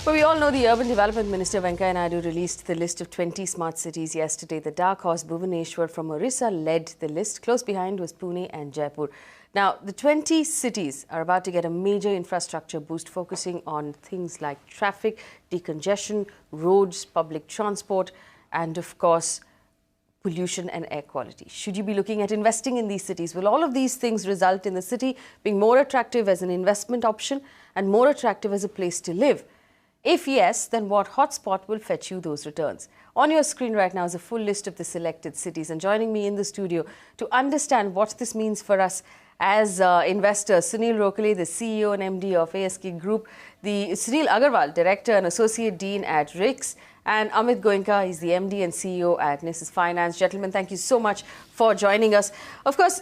Well, we all know the Urban Development Minister Venkaiah Naidu released the list of 20 smart cities yesterday. The dark horse Bhubaneswar from Orissa led the list. Close behind was Pune and Jaipur. Now, the 20 cities are about to get a major infrastructure boost, focusing on things like traffic, decongestion, roads, public transport, and of course, pollution and air quality. Should you be looking at investing in these cities? Will all of these things result in the city being more attractive as an investment option and more attractive as a place to live? If yes, then what hotspot will fetch you those returns? On your screen right now is a full list of the selected cities. And joining me in the studio to understand what this means for us as investors, Sunil Rokhale, the CEO and MD of ASK Group, the Sunil Agarwal, Director and Associate Dean at RICS, and Amit Goenka, he's the MD and CEO at Nisys Finance. Gentlemen, thank you so much for joining us. Of course,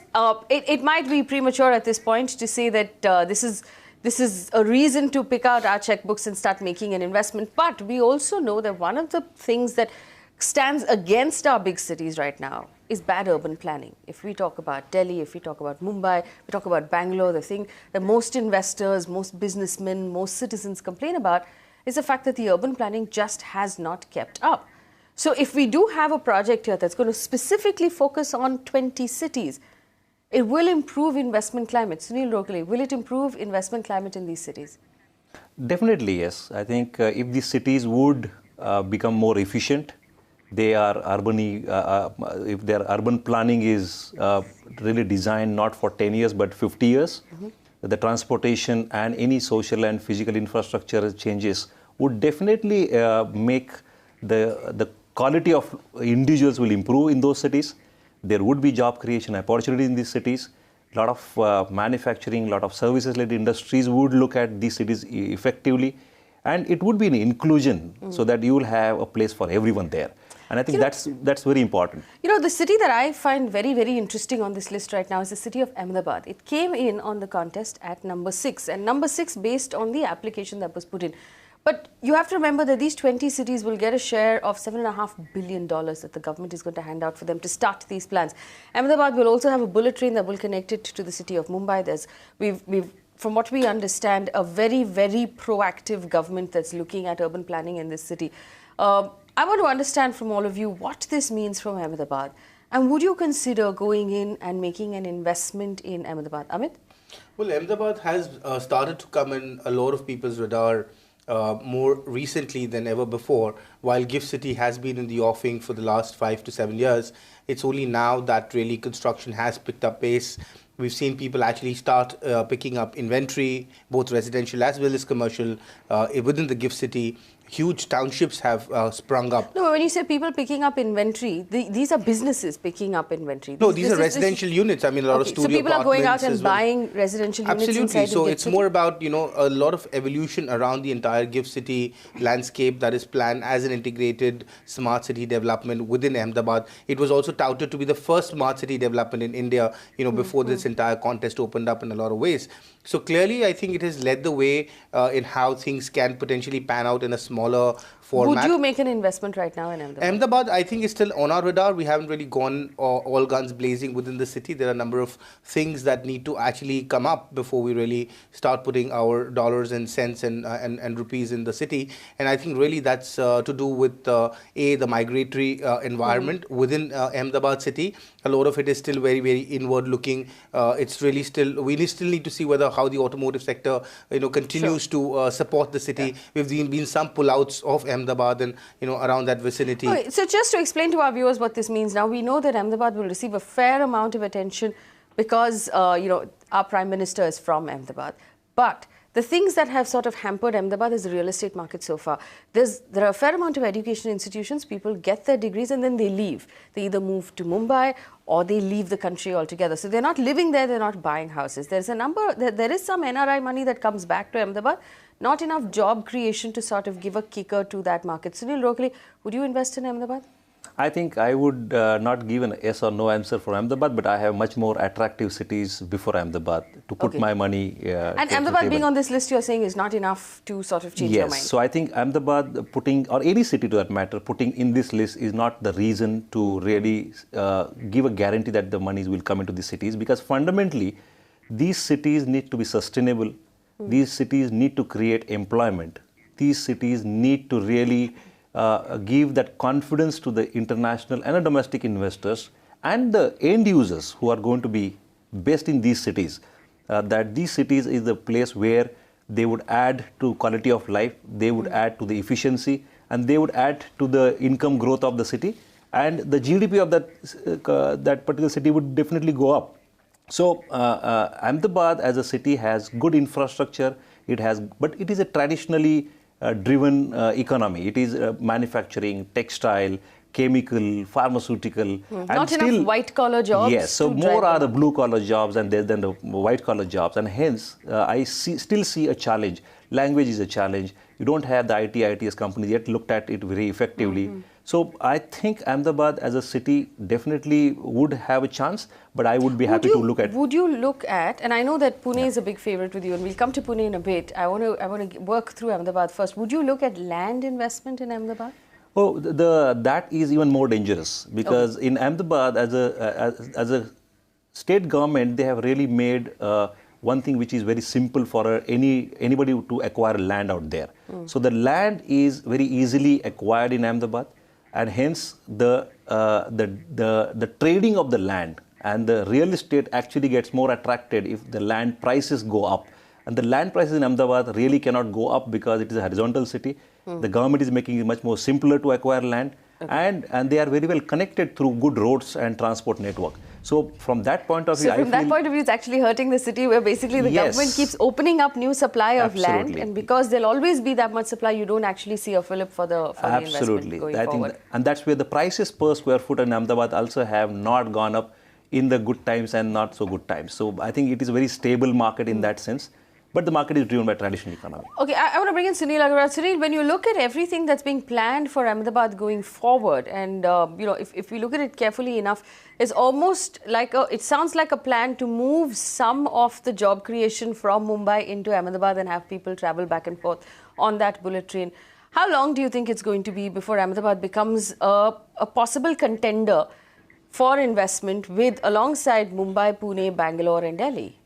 it might be premature at this point to say that this is a reason to pick out our checkbooks and start making an investment. But we also know that one of the things that stands against our big cities right now is bad urban planning. If we talk about Delhi, if we talk about Mumbai, we talk about Bangalore, the thing that most investors, most businessmen, most citizens complain about is the fact that the urban planning just has not kept up. So if we do have a project here that's going to specifically focus on 20 cities, it will improve investment climate. Sunil Rokhale, will it improve investment climate in these cities? Definitely, yes. I think if these cities would become more efficient, they are if their urban planning is really designed not for 10 years but 50 years, the transportation and any social and physical infrastructure changes would definitely make the quality of individuals will improve in those cities. There would be job creation opportunities in these cities. A lot of manufacturing, a lot of services-led industries would look at these cities effectively. And it would be an inclusion so that you will have a place for everyone there. And I think that's very important. You know, the city that I find very, very interesting on this list right now is the city of Ahmedabad. It came in on the contest at number 6. And number 6 based on the application that was put in. But you have to remember that these 20 cities will get a share of $7.5 billion that the government is going to hand out for them to start these plans. Ahmedabad will also have a bullet train that will connect it to the city of Mumbai. We've from what we understand, a very, very proactive government that's looking at urban planning in this city. I want to understand from all of you what this means from Ahmedabad. And would you consider going in and making an investment in Ahmedabad? Amit? Well, Ahmedabad has started to come in a lot of people's radar more recently than ever before. While GIFT City has been in the offing for the last 5 to 7 years, it's only now that really construction has picked up pace. We've seen people actually start picking up inventory, both residential as well as commercial, within the GIFT City. Huge townships have sprung up. No, when you say people picking up inventory, these are businesses picking up inventory. No, these are residential units. I mean, a lot of studio apartments. So people are going out and buying residential units. Absolutely. So it's more about, you know, a lot of evolution around the entire GIFT City landscape that is planned as an integrated smart city development within Ahmedabad. It was also touted to be the first smart city development in India, you know, before this entire contest opened up in a lot of ways. So clearly, I think it has led the way in how things can potentially pan out in a smaller format. Would you make an investment right now in Ahmedabad? Ahmedabad, I think, is still on our radar. We haven't really gone all guns blazing within the city. There are a number of things that need to actually come up before we really start putting our dollars and cents and rupees in the city. And I think really that's to do with, the migratory environment within Ahmedabad city. A lot of it is still very, very inward looking. It's really still, we still need to see how the automotive sector, you know, continues to support the city. We've been some pullouts of Ahmedabad and, you know, around that vicinity. Okay, so just to explain to our viewers what this means now, we know that Ahmedabad will receive a fair amount of attention because, you know, our Prime Minister is from Ahmedabad. But the things that have sort of hampered Ahmedabad is the real estate market so far. There are a fair amount of education institutions. People get their degrees and then they leave. They either move to Mumbai or they leave the country altogether. So they're not living there, they're not buying houses. There is some NRI money that comes back to Ahmedabad. Not enough job creation to sort of give a kicker to that market. Sunil Rokhale, would you invest in Ahmedabad? I think I would not give an yes or no answer for Ahmedabad, but I have much more attractive cities before Ahmedabad to put my money. And Ahmedabad being on this list, you're saying, is not enough to sort of change your mind? Yes, so I think Ahmedabad putting, or any city to that matter, putting in this list is not the reason to really give a guarantee that the monies will come into these cities, because fundamentally, these cities need to be sustainable. These cities need to create employment. these cities need to really give that confidence to the international and the domestic investors and the end users who are going to be based in these cities, that these cities is the place where they would add to quality of life, they would add to the efficiency, and they would add to the income growth of the city, and the GDP of that particular city would definitely go up. So Ahmedabad as a city has good infrastructure. But it is a traditionally driven economy. It is manufacturing, textile, chemical, pharmaceutical, and not still enough white-collar jobs. Yes, so more are the blue-collar jobs than the white-collar jobs, and hence I still see a challenge. Language is a challenge. You don't have the ITS companies yet looked at it very effectively. So I think Ahmedabad as a city definitely would have a chance, but I would be happy to look at. Would you look at, and I know that Pune is a big favorite with you, and we'll come to Pune in a bit. I want to work through Ahmedabad first. Would you look at land investment in Ahmedabad? Oh, that is even more dangerous, because in Ahmedabad as a state government, they have really made one thing which is very simple for anybody to acquire land out there. So the land is very easily acquired in Ahmedabad, and hence the trading of the land and the real estate actually gets more attracted if the land prices go up. And the land prices in Ahmedabad really cannot go up because it is a horizontal city. The government is making it much more simpler to acquire land, and they are very well connected through good roads and transport network. So from that point of view, from that point of view, it's actually hurting the city, where basically the government keeps opening up new supply of land, and because there'll always be that much supply, you don't actually see a fillip for the investment going forward. And that's where the prices per square foot in Ahmedabad also have not gone up in the good times and not so good times. So I think it is a very stable market in that sense. But the market is driven by traditional economy. Okay, I want to bring in Sunil Agarwal. Sunil, when you look at everything that's being planned for Ahmedabad going forward, and if we look at it carefully enough, it's almost like it sounds like a plan to move some of the job creation from Mumbai into Ahmedabad and have people travel back and forth on that bullet train. How long do you think it's going to be before Ahmedabad becomes a possible contender for investment alongside Mumbai, Pune, Bangalore and Delhi?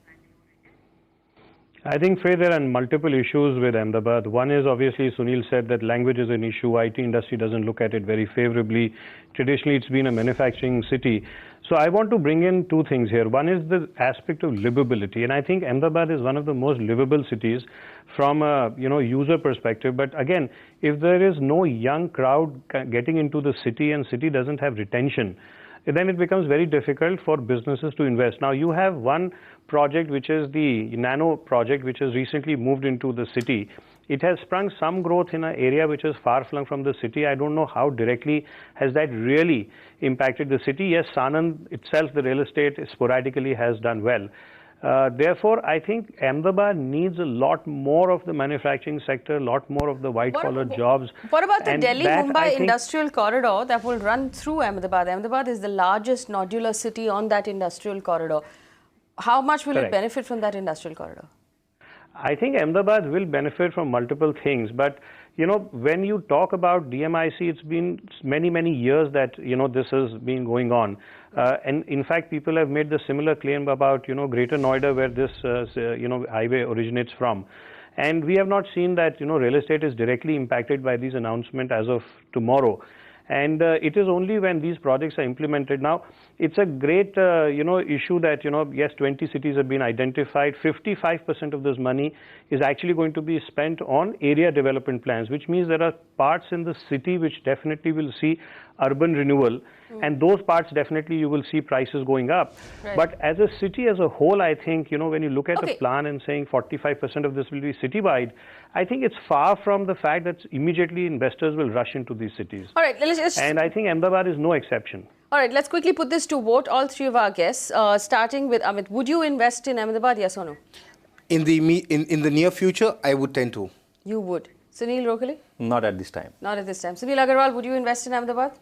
I think, Faye, there are multiple issues with Ahmedabad. One is, obviously, Sunil said that language is an issue. IT industry doesn't look at it very favorably. Traditionally, it's been a manufacturing city. So I want to bring in two things here. One is the aspect of livability. And I think Ahmedabad is one of the most livable cities from a user perspective. But again, if there is no young crowd getting into the city and city doesn't have retention, then it becomes very difficult for businesses to invest. Now, you have one project, which is the Nano project, which has recently moved into the city. It has sprung some growth in an area which is far flung from the city. I don't know how directly has that really impacted the city. Yes, Sanand itself, the real estate sporadically has done well. Therefore, I think Ahmedabad needs a lot more of the manufacturing sector, a lot more of the white-collar jobs. What about the Delhi-Mumbai industrial corridor that will run through Ahmedabad? Ahmedabad is the largest nodular city on that industrial corridor. How much will it benefit from that industrial corridor? I think Ahmedabad will benefit from multiple things, but when you talk about DMIC, it's been many, many years that this has been going on. And in fact, people have made the similar claim about Greater Noida, where this highway originates from. And we have not seen that real estate is directly impacted by these announcements as of tomorrow. And it is only when these projects are implemented. Now, it's a great issue that yes, 20 cities have been identified. 55% of this money is actually going to be spent on area development plans, which means there are parts in the city which definitely will see urban renewal, and those parts definitely you will see prices going up. But as a city as a whole, I think when you look at the plan and saying 45% of this will be citywide, I think it's far from the fact that immediately investors will rush into these cities. All right, and I think Ahmedabad is no exception. All right, let's quickly put this to vote, all three of our guests, starting with Amit. Would you invest in Ahmedabad, yes or no? In the near future, I would tend to. You would. Sunil Rokhale? Not at this time. Not at this time. Sunil Agarwal, would you invest in Ahmedabad?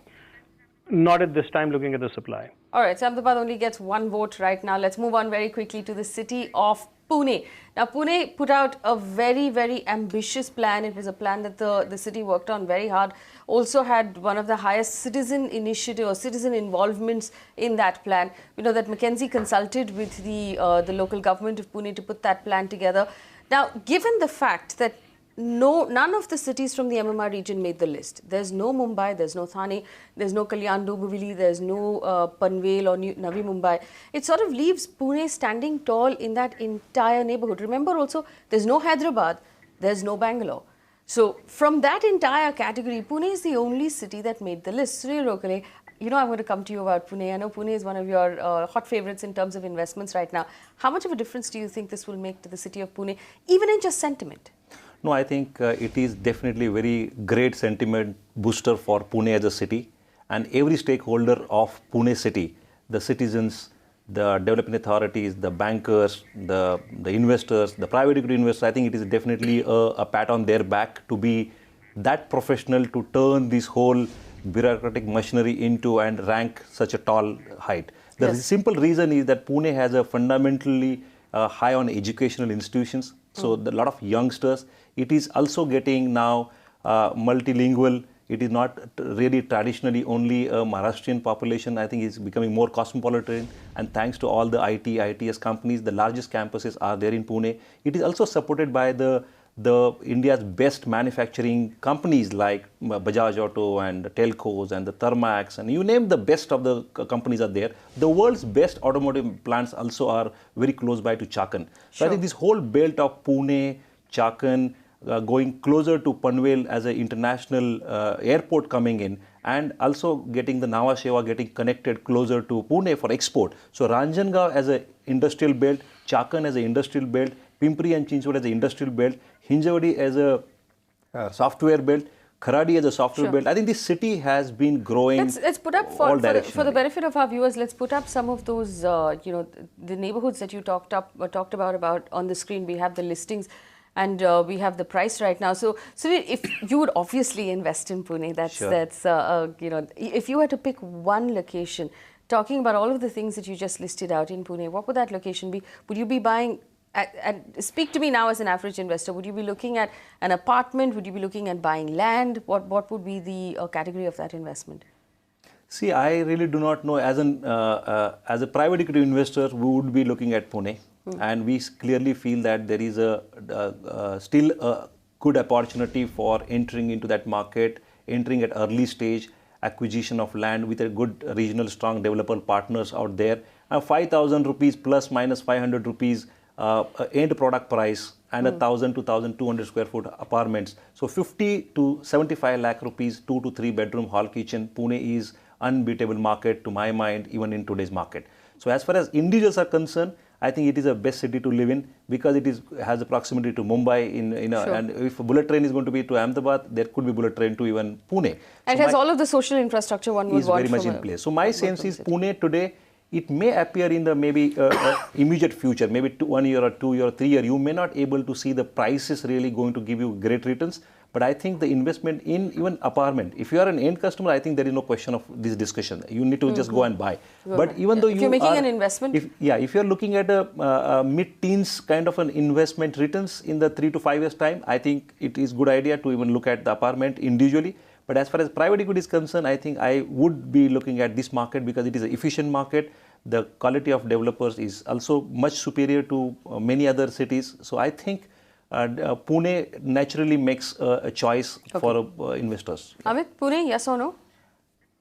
Not at this time, looking at the supply. All right, so Ahmedabad only gets one vote right now. Let's move on very quickly to the city of Pune. Now, Pune put out a very, very ambitious plan. It was a plan that the city worked on very hard. Also had one of the highest citizen initiative or citizen involvements in that plan. We know that McKinsey consulted with the local government of Pune to put that plan together. Now, given the fact that none of the cities from the MMR region made the list. There's no Mumbai, there's no Thane, there's no Kalyan Dombivli, there's no Panvel or Navi Mumbai. It sort of leaves Pune standing tall in that entire neighborhood. Remember also, there's no Hyderabad, there's no Bangalore. So from that entire category, Pune is the only city that made the list. Surya Rokale, you know, I'm going to come to you about Pune. I know Pune is one of your hot favorites in terms of investments right now. How much of a difference do you think this will make to the city of Pune, even in just sentiment? No, I think it is definitely a very great sentiment booster for Pune as a city. And every stakeholder of Pune city, the citizens, the development authorities, the bankers, the investors, the private equity investors, I think it is definitely a pat on their back to be that professional to turn this whole bureaucratic machinery into and rank such a tall height. The simple reason is that Pune has a fundamentally high on educational institutions. So a lot of youngsters. It is also getting now multilingual. It is not really traditionally only a Maharashtrian population. I think it's becoming more cosmopolitan. And thanks to all the ITS companies, the largest campuses are there in Pune. It is also supported by the India's best manufacturing companies like Bajaj Auto and the Telcos and the Thermax, and you name the best of the companies are there. The world's best automotive plants also are very close by to Chakan. So I think this whole belt of Pune, Chakan, going closer to Panvel as an international airport coming in, and also getting the Nhava Sheva getting connected closer to Pune for export. So Ranjangaon as an industrial belt, Chakan as an industrial belt, Pimpri and Chinchwad as an industrial belt, Hinjawadi as a software belt, Kharadi as a software belt. I think this city has been growing. Let's put up for the benefit of our viewers. Let's put up some of those, you know, the neighborhoods that you talked about on the screen. We have the listings. And we have the price right now. So if you would obviously invest in Pune, that's you know, if you were to pick one location, talking about all of the things that you just listed out in Pune, what would that location be? Would you be buying? And speak to me now as an average investor. Would you be looking at an apartment? Would you be looking at buying land? What would be the category of that investment? See, I really do not know. As a private equity investor, we would be looking at Pune. And we clearly feel that there is still a good opportunity for entering into that market, entering at early stage, acquisition of land with a good regional strong developer partners out there. 5,000 rupees plus minus 500 rupees end product price and 1,000 to 1,200 square foot apartments. So 50 to 75 lakh rupees, 2 to 3 bedroom hall kitchen. Pune is unbeatable market to my mind, even in today's market. So as far as individuals are concerned, I think it is the best city to live in because it has a proximity to Mumbai. And if a bullet train is going to be to Ahmedabad, there could be bullet train to even Pune. And so it has all of the social infrastructure one would want. Is very much in place. So my sense is Pune today, it may appear in the maybe immediate future, maybe 1 year or 2 year or 3 year, you may not able to see the prices really going to give you great returns. But I think the investment in even apartment, if you are an end customer, I think there is no question of this discussion. You need to just go and buy. But even though you're making an investment, if you're looking at a mid-teens kind of an investment returns in the 3 to 5 years time, I think it is good idea to even look at the apartment individually. But as far as private equity is concerned, I think I would be looking at this market because it is an efficient market. The quality of developers is also much superior to many other cities. So I think Pune naturally makes a choice for investors. Amit, Pune, yes or no?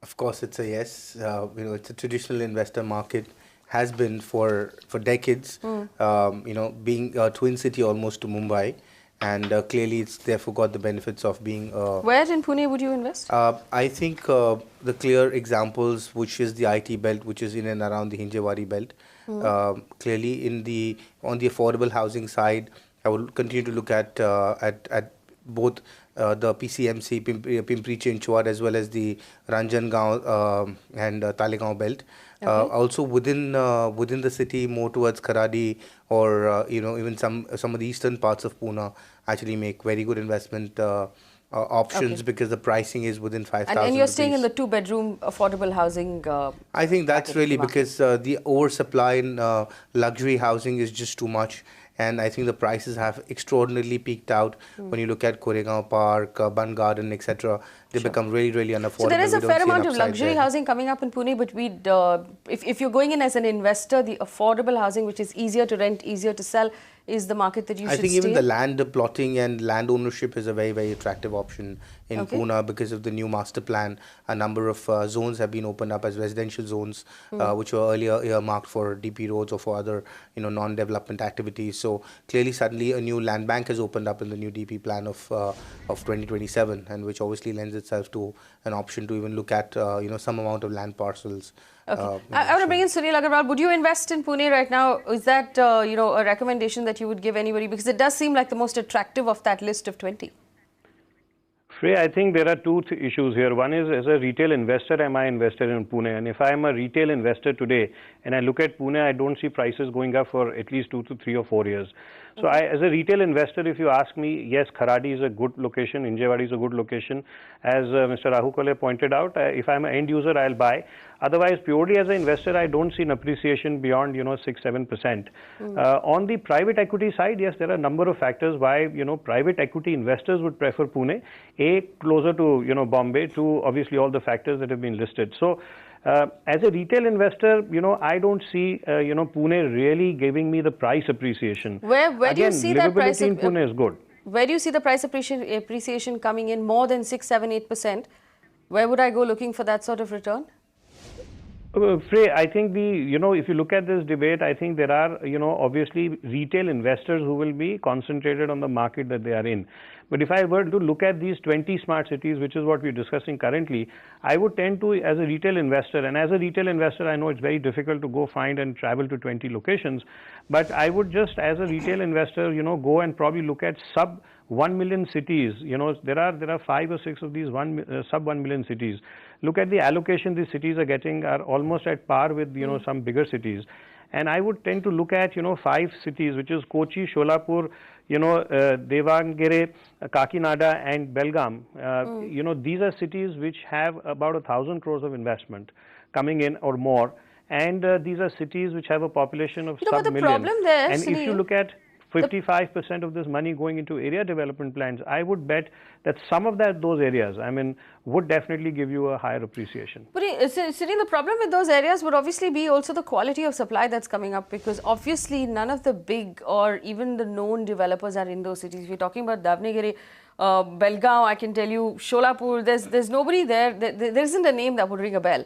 Of course, it's a yes. You know, it's a traditional investor market, has been for decades. You know, being a twin city almost to Mumbai, and clearly it's therefore got the benefits of being. Where in Pune would you invest? I think the clear examples, which is the IT belt, which is in and around the Hinjawadi belt. Clearly, on the affordable housing side, I will continue to look at both the PCMC, Pimpri Chinchwad, as well as the Ranjangaon and Talegaon belt. Also within the city, more towards Kharadi or you know, even some of the eastern parts of Pune actually make very good investment options because the pricing is within 5,000. And you're staying in the 2-bedroom affordable housing. I think that's really because the oversupply in luxury housing is just too much. And I think the prices have extraordinarily peaked out when you look at Koregaon Park, Bun Garden, etc. They become really, really unaffordable. So there is a fair amount of luxury housing coming up in Pune, but if you're going in as an investor, the affordable housing, which is easier to rent, easier to sell, is the market that you should I think stay even in? the land plotting and land ownership is a very, very attractive option in Okay. Pune because of the new master plan. A number of zones have been opened up as residential zones, which were earlier earmarked for DP roads or for other, non-development activities. So clearly, suddenly, a new land bank has opened up in the new DP plan of 2027, and which obviously lends itself to an option to even look at, some amount of land parcels. Okay. I want to bring in Sunil Agarwal. Would you invest in Pune right now? Is that, a recommendation that you would give anybody? Because it does seem like the most attractive of that list of 20. Shreya, I think there are two issues here. One is, as a retail investor, am I invested in Pune? And if I am a retail investor today and I look at Pune, I don't see prices going up for at least 2 to 3 or 4 years. So as a retail investor, if you ask me, yes, Kharadi is a good location, Hinjewadi is a good location. As Mr. Rahu Kale pointed out, if I'm an end user, I'll buy. Otherwise, purely as an investor, I don't see an appreciation beyond, 6-7%. On the private equity side, yes, there are a number of factors why, private equity investors would prefer Pune. A, closer to, Bombay. Two, obviously all the factors that have been listed. So, as a retail investor, I don't see, Pune really giving me the price appreciation. Where do you see that price? Livability in Pune is good. Where do you see the price appreciation coming in more than 6, 7, 8%? Where would I go looking for that sort of return? Frey, I think if you look at this debate, I think there are, obviously retail investors who will be concentrated on the market that they are in. But if I were to look at these 20 smart cities, which is what we're discussing currently, I would tend to, as a retail investor, and as a retail investor, I know it's very difficult to go find and travel to 20 locations, but I would just, as a retail investor, go and probably look at sub 1 million cities. There are 5 or 6 of these sub 1 million cities. Look at the allocation these cities are getting are almost at par with, some bigger cities. And I would tend to look at, 5 cities, which is Kochi, Sholapur, Devangere, Kakinada and Belgaum. These are cities which have about 1,000 crores of investment coming in or more. And these are cities which have a population of sub-million. The problem there, and Sunil, if you look at 55% of this money going into area development plans, I would bet that some of those areas, would definitely give you a higher appreciation. But Sunil, the problem with those areas would obviously be also the quality of supply that's coming up, because obviously none of the big or even the known developers are in those cities. We're talking about Davnagere, Belgaum, I can tell you, Sholapur, there's nobody there. There isn't a name that would ring a bell.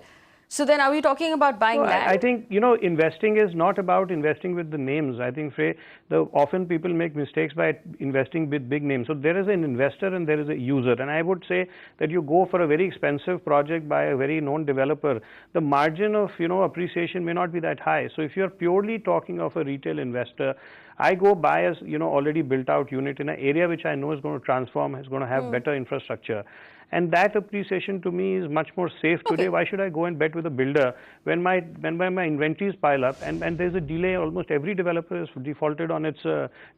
So then are we talking about buying land? I think, investing is not about investing with the names. I think, Frey, often people make mistakes by investing with big names. So there is an investor and there is a user. And I would say that you go for a very expensive project by a very known developer, the margin of, appreciation may not be that high. So if you're purely talking of a retail investor, I go buy a, already built out unit in an area which I know is going to transform, is going to have better infrastructure. And that appreciation to me is much more safe today. Why should I go and bet with a builder when my inventories pile up and there's a delay? Almost every developer has defaulted on its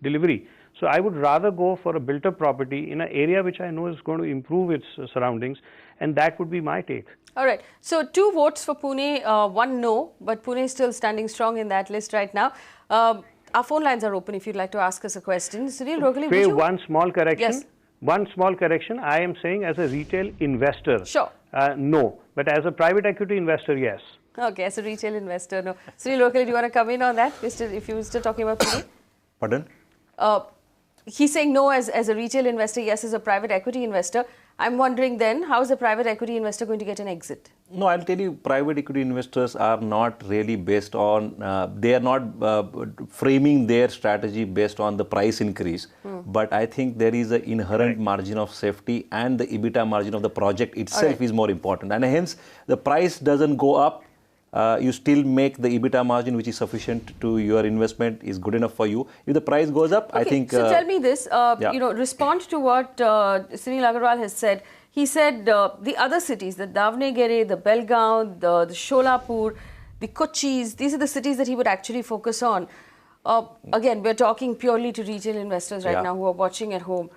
delivery. So I would rather go for a built-up property in an area which I know is going to improve its surroundings, and that would be my take. All right. So 2 votes for Pune, 1 no, but Pune is still standing strong in that list right now. Our phone lines are open if you'd like to ask us a question. Sunil Rokhale, would you? One small correction. Yes. One small correction, I am saying as a retail investor, Sure. No. But as a private equity investor, yes. Okay, as a retail investor, no. Sunil Rokhale, do you want to come in on that? If you were still talking about Pune? Pardon? He's saying no as a retail investor, yes as a private equity investor. I'm wondering then, how is a private equity investor going to get an exit? No, I'll tell you, private equity investors are not really based on, they are not framing their strategy based on the price increase. But I think there is an inherent margin of safety, and the EBITDA margin of the project itself is more important. And hence, the price doesn't go up. You still make the EBITDA margin which is sufficient to your investment, is good enough for you. If the price goes up, I think... So tell me this, respond to what Sunil Agarwal has said. He said the other cities, the Davnagere, the Belgaum, the Sholapur, the Kochis, these are the cities that he would actually focus on. Again, we're talking purely to retail investors right now who are watching at home.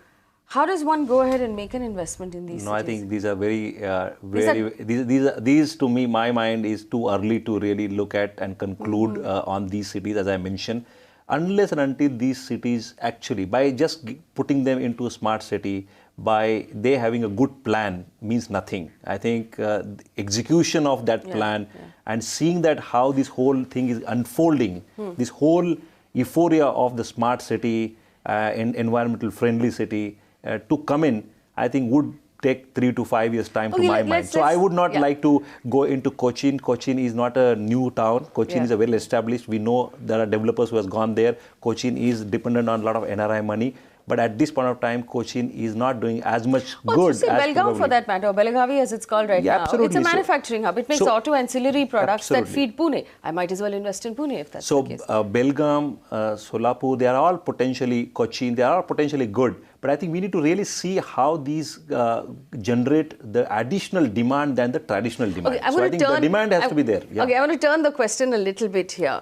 How does one go ahead and make an investment in these cities? I think these are these to me, my mind is too early to really look at and conclude on these cities, as I mentioned. Unless and until these cities actually, by just putting them into a smart city, by they having a good plan means nothing. I think the execution of that plan and seeing that how this whole thing is unfolding, this whole euphoria of the smart city, environmental friendly city to come in, I think would take 3 to 5 years time to my mind. So I would not like to go into Cochin. Cochin is not a new town. Cochin is a well established. We know there are developers who has gone there. Cochin is dependent on a lot of NRI money. But at this point of time, Cochin is not doing as much good as Belgaum for that matter, Belagavi as it's called right now. Absolutely. It's a manufacturing hub. It makes auto ancillary products that feed Pune. I might as well invest in Pune if that's the case. So Belgaum, Solapur, they are all potentially, Cochin, they are all potentially good. But I think we need to really see how these generate the additional demand than the traditional demand. Okay, so I think the demand has to be there. Okay, I want to turn the question a little bit here.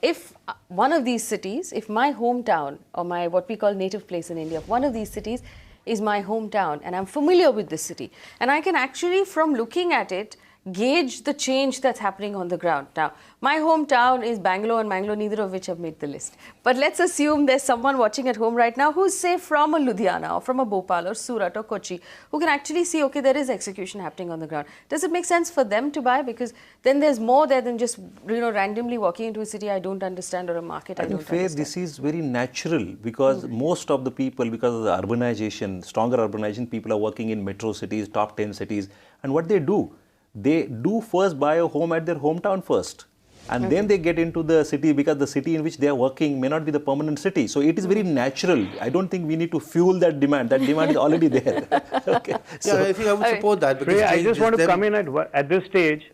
If one of these cities, if my hometown or my what we call native place in India, if one of these cities is my hometown and I'm familiar with this city and I can actually from looking at it gauge the change that's happening on the ground. Now, my hometown is Bangalore and Mangalore, neither of which have made the list. But let's assume there's someone watching at home right now who's, say, from a Ludhiana or from a Bhopal or Surat or Kochi, who can actually see, okay, there is execution happening on the ground. Does it make sense for them to buy? Because then there's more there than just, randomly walking into a city I don't understand or a market I don't understand. This is very natural because most of the people, because of the urbanization, stronger urbanization, people are working in metro cities, top 10 cities. And what they do first buy a home at their hometown first. And then they get into the city because the city in which they are working may not be the permanent city. So it is very natural. I don't think we need to fuel that demand. That demand is already there. Okay. So, I think I would support that. Because I just want to come in at this stage.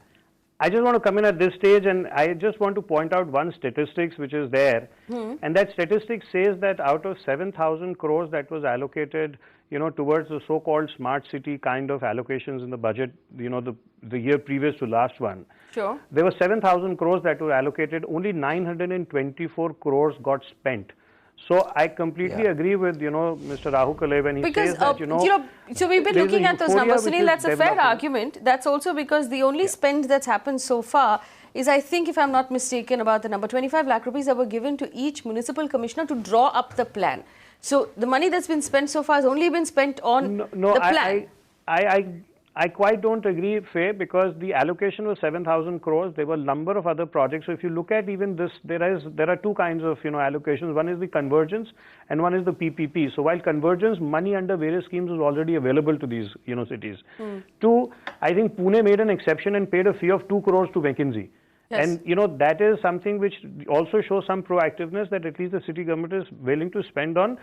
I just want to come in at this stage and I just want to point out one statistics which is there. And that statistic says that out of 7,000 crores that was allocated, towards the so-called smart city kind of allocations in the budget, the year previous to last one. Sure. There were 7,000 crores that were allocated, only 924 crores got spent. So I completely agree with, Mr. Rahul Kale when he says that, so we've been looking at those numbers. Sunil, that's a fair argument. That's also because the only spend that's happened so far is, I think, if I'm not mistaken about the number, 25 lakh rupees that were given to each municipal commissioner to draw up the plan. So the money that's been spent so far has only been spent on the plan. I quite don't agree, Faye, because the allocation was 7,000 crores. There were a number of other projects. So if you look at even this, there are two kinds of allocations. One is the convergence and one is the PPP. So while convergence money under various schemes is already available to these cities. Two, I think Pune made an exception and paid a fee of 2 crores to McKinsey. Yes. And that is something which also shows some proactiveness that at least the city government is willing to spend on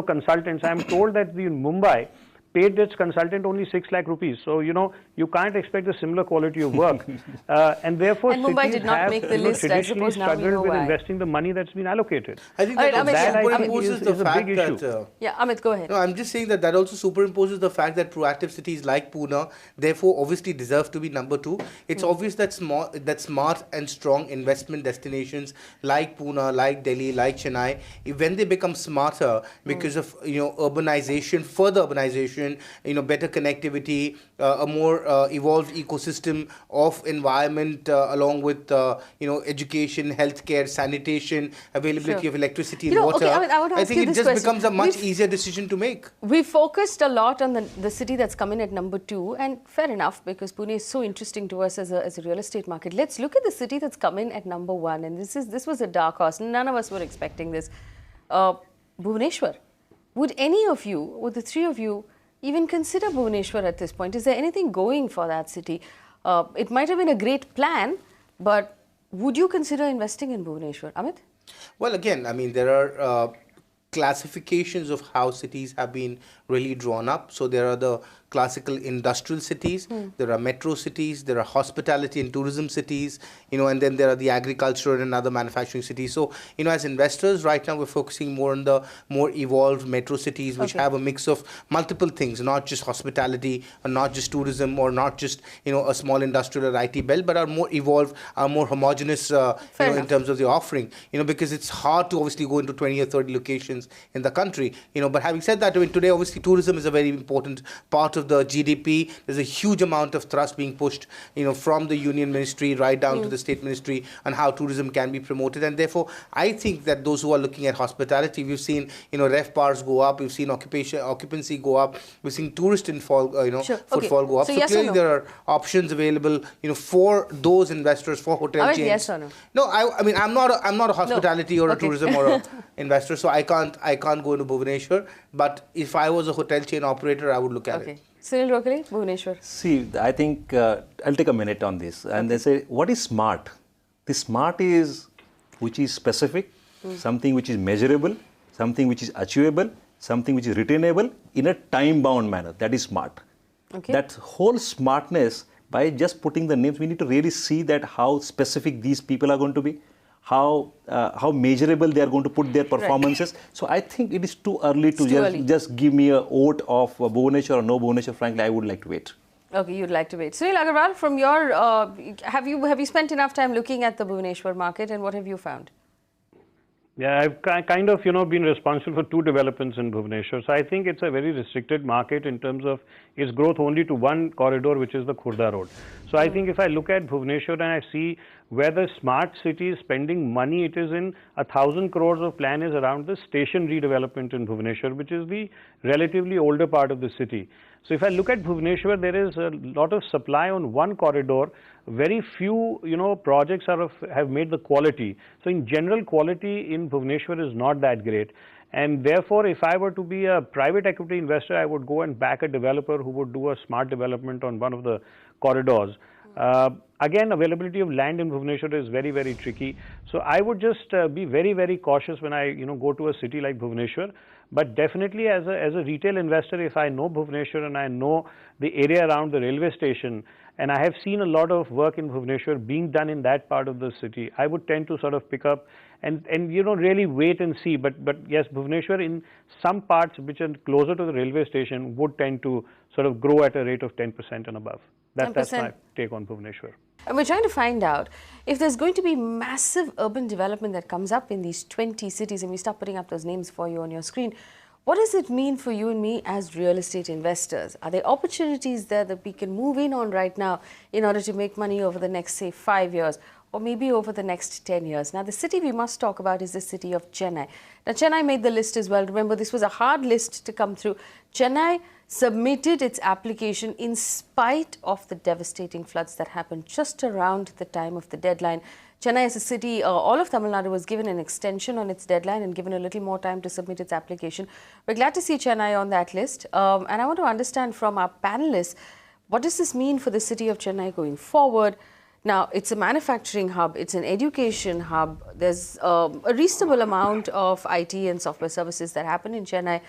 consultants. I am told that the Mumbai paid its consultant only 6 lakh rupees. So, you can't expect a similar quality of work. And therefore, Mumbai did not make the list. Traditionally struggled with investing the money that's been allocated. I think that superimposes the fact that... Amit, go ahead. No, I'm just saying that also superimposes the fact that proactive cities like Pune, therefore, obviously deserve to be number 2. It's obvious that smart and strong investment destinations like Pune, like Delhi, like Chennai, when they become smarter because of, urbanization, further urbanization, better connectivity, a more evolved ecosystem of environment along with, education, healthcare, sanitation, availability of electricity and water. I think it just becomes a much easier decision to make. We focused a lot on the city that's come in at number 2, and fair enough because Pune is so interesting to us as a real estate market. Let's look at the city that's come in at number 1, and this was a dark horse. None of us were expecting this. Bhubaneswar. Would any of you, would the three of you, even consider Bhubaneswar at this point? Is there anything going for that city? It might have been a great plan, but would you consider investing in Bhubaneswar? Amit? Well, again, I mean, there are classifications of how cities have been really drawn up. So there are the classical industrial cities, there are metro cities, there are hospitality and tourism cities, and then there are the agricultural and other manufacturing cities. So, as investors right now we're focusing more on the more evolved metro cities which have a mix of multiple things, not just hospitality or not just tourism or not just, a small industrial or IT belt, but are more evolved, are more homogeneous, in terms of the offering, because it's hard to obviously go into 20 or 30 locations in the country, but having said that, today obviously obviously tourism is a very important part of the GDP. There's a huge amount of thrust being pushed, from the union ministry right down to the state ministry on how tourism can be promoted. And therefore, I think that those who are looking at hospitality, we've seen, RevPARs go up, we've seen occupancy go up, we've seen tourist footfall go up. So So yes or clearly no? there are options available, for those investors, for hotel chains. Yes or no? No, I mean I'm not a hospitality or a Okay. tourism or a investor, so I can't go into Bhubaneswar. But if I was a hotel chain operator, I would look at Okay. it. Sunil Rokhale, Bhubaneswar. See, I think I'll take a minute on this. And they say, what is smart? The smart is which is specific, something which is measurable, something which is achievable, something which is retainable in a time-bound manner. That is smart. Okay. That whole smartness, by just putting the names, we need to really see that how specific these people are going to be, how measurable they are going to put their performances. So I think it is too early to just give me a vote of Bhubaneswar or no Bhubaneswar. Frankly, I would like to wait. Okay, you'd like to wait. Sunil Agarwal, from your, have you spent enough time looking at the Bhubaneswar market, and what have you found? Yeah, I've kind of, been responsible for 2 developments in Bhubaneswar. So I think it's a very restricted market in terms of its growth only to one corridor, which is the Khurda Road. So I think if I look at Bhubaneswar and I see where the smart city is spending money, it is in 1,000 crores of plan is around the station redevelopment in Bhubaneswar, which is the relatively older part of the city. So if I look at Bhubaneswar, there is a lot of supply on one corridor. Very few, projects have made the quality. So in general, quality in Bhubaneswar is not that great. And therefore, if I were to be a private equity investor, I would go and back a developer who would do a smart development on one of the corridors. Again, availability of land in Bhubaneswar is very, very tricky. So I would just be very, very cautious when I, go to a city like Bhubaneswar. But definitely as a retail investor, if I know Bhubaneswar and I know the area around the railway station, and I have seen a lot of work in Bhubaneswar being done in that part of the city, I would tend to sort of pick up and really wait and see. But yes, Bhubaneswar in some parts which are closer to the railway station would tend to sort of grow at a rate of 10% and above. That's my take on Bhubaneswar. And we're trying to find out if there's going to be massive urban development that comes up in these 20 cities, and we start putting up those names for you on your screen. What does it mean for you and me as real estate investors? Are there opportunities there that we can move in on right now in order to make money over the next, say, 5 years, or maybe over the next 10 years? Now, the city we must talk about is the city of Chennai. Now, Chennai made the list as well. Remember, this was a hard list to come through. Chennai submitted its application in spite of the devastating floods that happened just around the time of the deadline. Chennai as a city, all of Tamil Nadu was given an extension on its deadline and given a little more time to submit its application. We're glad to see Chennai on that list. And I want to understand from our panelists, what does this mean for the city of Chennai going forward? Now, it's a manufacturing hub, it's an education hub. There's a reasonable amount of IT and software services that happen in Chennai.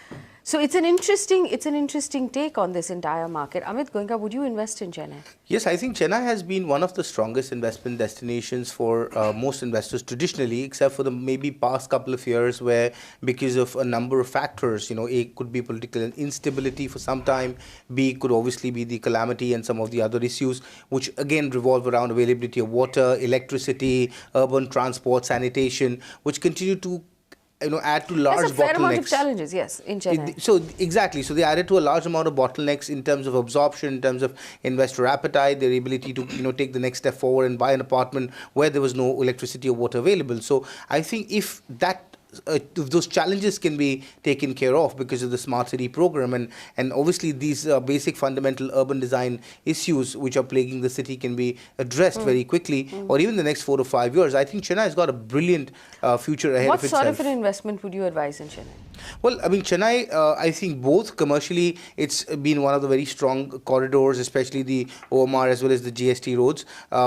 So it's an interesting take on this entire market. Amit Goenka, would you invest in Chennai? Yes, I think Chennai has been one of the strongest investment destinations for most investors traditionally, except for the maybe past couple of years where, because of a number of factors, A could be political instability for some time, B could obviously be the calamity and some of the other issues, which again revolve around availability of water, electricity, urban transport, sanitation, which continue to add to large There's a fair bottlenecks. amount of challenges, yes, in Chennai. So exactly, so they added to a large amount of bottlenecks in terms of absorption, in terms of investor appetite, their ability to take the next step forward and buy an apartment where there was no electricity or water available. So I think if those challenges can be taken care of because of the smart city program, and obviously these basic fundamental urban design issues which are plaguing the city can be addressed very quickly, or even the next 4 to 5 years. I think Chennai has got a brilliant future ahead of itself. What sort of an investment would you advise in Chennai? Well, I mean, Chennai, I think both commercially, it's been one of the very strong corridors, especially the OMR as well as the GST roads.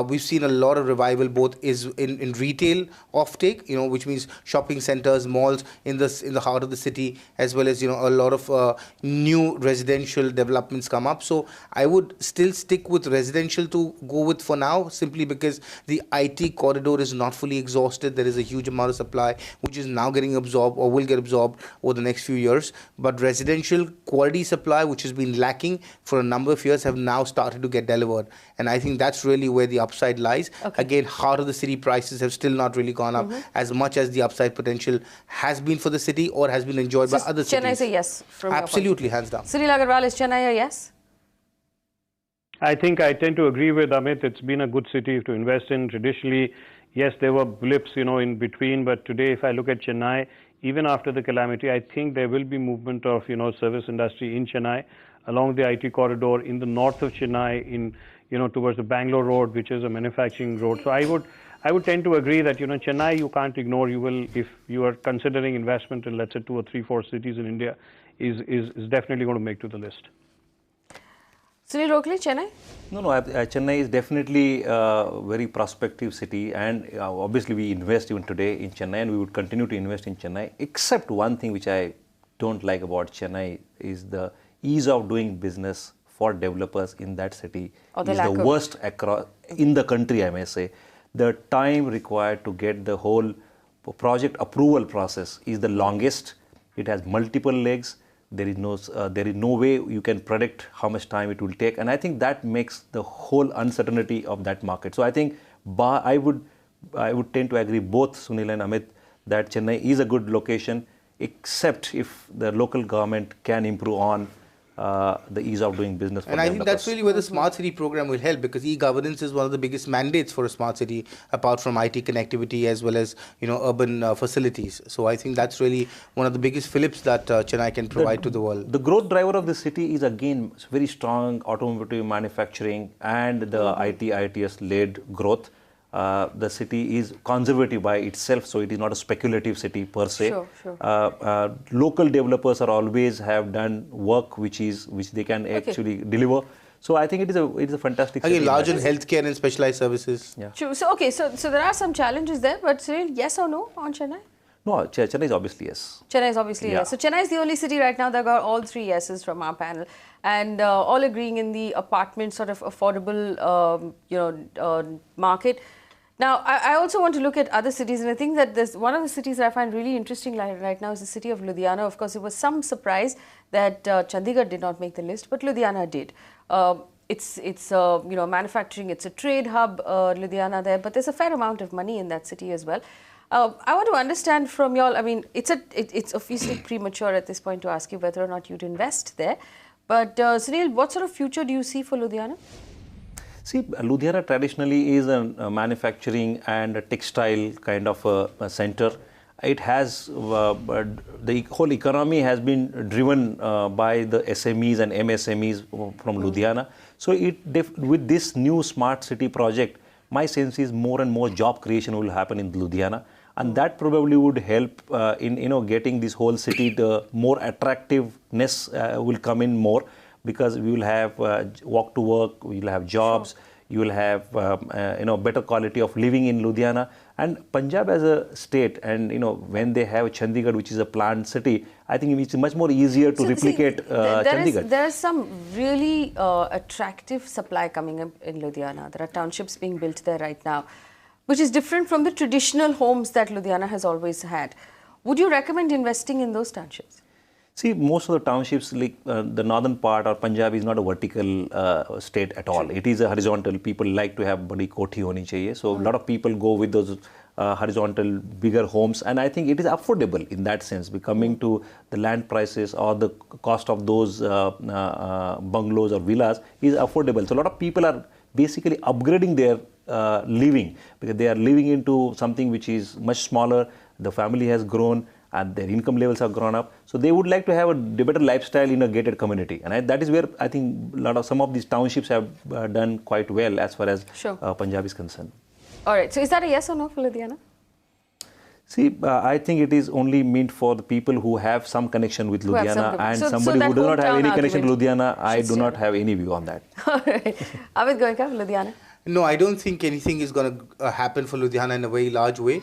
We've seen a lot of revival both is in retail offtake, which means shopping centers, malls in the heart of the city, as well as, a lot of new residential developments come up. So I would still stick with residential to go with for now, simply because the IT corridor is not fully exhausted. There is a huge amount of supply which is now getting absorbed or will get absorbed over the next few years. But residential quality supply, which has been lacking for a number of years, have now started to get delivered. And I think that's really where the upside lies. Okay. Again, heart of the city prices have still not really gone up as much as the upside potential has been for the city or has been enjoyed by other cities. Chennai is a yes from your point. Absolutely, hands down. Sunil Agarwal, is Chennai a yes? I think I tend to agree with Amit. It's been a good city to invest in. Traditionally, yes, there were blips, in between. But today, if I look at Chennai, even after the calamity, I think there will be movement of, service industry in Chennai, along the IT corridor, in the north of Chennai, in, towards the Bangalore road, which is a manufacturing road. So I would tend to agree that, Chennai, you can't ignore. You will, if you are considering investment in, let's say, 2 or 3, 4 cities in India, is definitely going to make to the list. Sunil Rokhli, Chennai? No, Chennai is definitely a very prospective city, and obviously we invest even today in Chennai, and we would continue to invest in Chennai, except one thing which I don't like about Chennai is the ease of doing business for developers in that city is the worst across in the country, I may say. The time required to get the whole project approval process is the longest. It has multiple legs. There is no way you can predict how much time it will take, and I think that makes the whole uncertainty of that market. So I think I would tend to agree both Sunil and Amit that Chennai is a good location, except if the local government can improve on the ease of doing business for And I think that's really where the smart city program will help, because e-governance is one of the biggest mandates for a smart city, apart from IT connectivity as well as urban facilities. So I think that's really one of the biggest fillip that Chennai can provide to the world. The growth driver of the city is again very strong automotive manufacturing and the ITS led growth. The city is conservative by itself, so it is not a speculative city per se. Sure. Local developers are always have done work which they can actually deliver. So I think it is a fantastic city. Again, large in healthcare and specialized services. Yeah. True. So there are some challenges there, but Sunil, yes or no on Chennai? No, Chennai is obviously yes. Chennai is obviously yes. So Chennai is the only city right now that got all 3 yeses from our panel, and all agreeing in the apartment sort of affordable, market. Now, I also want to look at other cities, and I think that there's one of the cities that I find really interesting right now is the city of Ludhiana. Of course, it was some surprise that Chandigarh did not make the list, but Ludhiana did. It's manufacturing, it's a trade hub, Ludhiana there, but there's a fair amount of money in that city as well. I want to understand from y'all, I mean, it's obviously premature at this point to ask you whether or not you'd invest there, but Sunil, what sort of future do you see for Ludhiana? See, Ludhiana traditionally is a manufacturing and a textile kind of a center. It has, the whole economy has been driven by the SMEs and MSMEs from Ludhiana. So with this new smart city project, my sense is more and more job creation will happen in Ludhiana. And that probably would help in getting this whole city, the more attractiveness will come in more. Because we will have walk to work, we will have jobs, you will have better quality of living in Ludhiana. And Punjab as a state, and when they have Chandigarh, which is a planned city, I think it's much more easier to replicate Chandigarh. There is some really attractive supply coming up in Ludhiana. There are townships being built there right now, which is different from the traditional homes that Ludhiana has always had. Would you recommend investing in those townships? See, most of the townships, like the northern part or Punjab, is not a vertical state at all. It is a horizontal. People like to have badi koti honi chahiye. So a lot of people go with those horizontal, bigger homes, and I think it is affordable in that sense. Coming to the land prices or the cost of those bungalows or villas is affordable. So a lot of people are basically upgrading their living, because they are living into something which is much smaller. The family has grown and their income levels have grown up. So they would like to have a better lifestyle in a gated community. And that is where I think some of these townships have done quite well as far as Punjab is concerned. All right. So is that a yes or no for Ludhiana? See, I think it is only meant for the people who have some connection with Ludhiana, and somebody who does not have any connection to Ludhiana, I do not have any view on that. All right. Amit Goenka, Ludhiana? No, I don't think anything is going to happen for Ludhiana in a very large way.